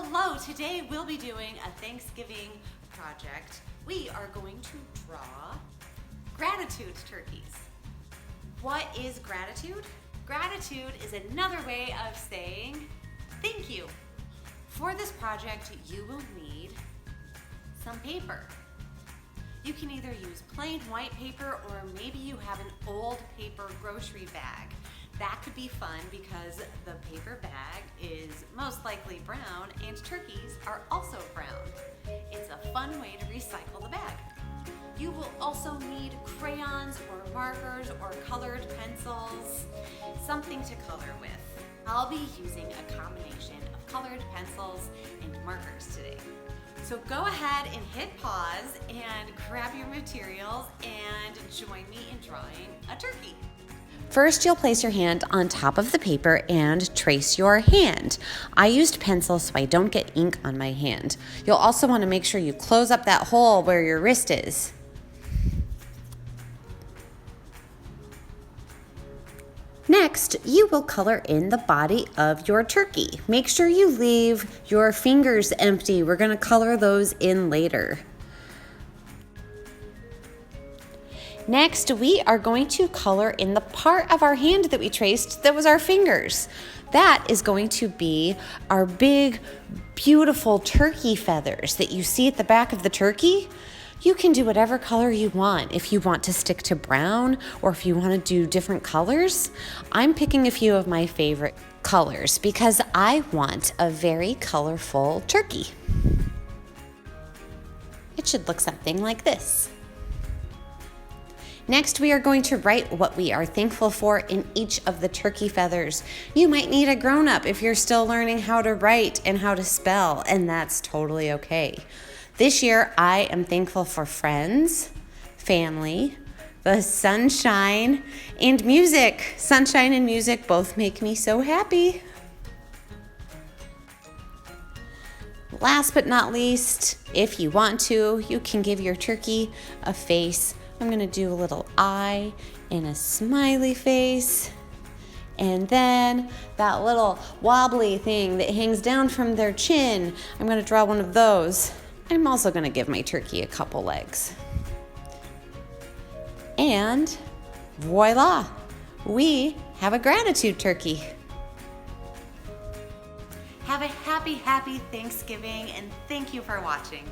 Hello, today we'll be doing a Thanksgiving project. We are going to draw gratitude turkeys. What is gratitude? Gratitude is another way of saying thank you. For this project, you will need some paper. You can either use plain white paper or maybe you have an old paper grocery bag. That could be fun because the paper bag is most likely brown and turkeys are also brown. It's a fun way to recycle the bag. You will also need crayons or markers or colored pencils, something to color with. I'll be using a combination of colored pencils and markers today. So go ahead and hit pause and grab your materials and join me in drawing a turkey. First, you'll place your hand on top of the paper and trace your hand. I used pencil so I don't get ink on my hand. You'll also want to make sure you close up that hole where your wrist is. Next, you will color in the body of your turkey. Make sure you leave your fingers empty. We're going to color those in later. Next, we are going to color in the part of our hand that we traced that was our fingers. That is going to be our big, beautiful turkey feathers that you see at the back of the turkey. You can do whatever color you want. If you want to stick to brown or if you want to do different colors, I'm picking a few of my favorite colors because I want a very colorful turkey. It should look something like this. Next, we are going to write what we are thankful for in each of the turkey feathers. You might need a grown-up if you're still learning how to write and how to spell, and that's totally okay. This year, I am thankful for friends, family, the sunshine, and music. Sunshine and music both make me so happy. Last but not least, if you want to, you can give your turkey a face. I'm going to do a little eye and a smiley face. And then that little wobbly thing that hangs down from their chin, I'm going to draw one of those. I'm also going to give my turkey a couple legs. And voila, we have a gratitude turkey. Have a happy Thanksgiving and thank you for watching.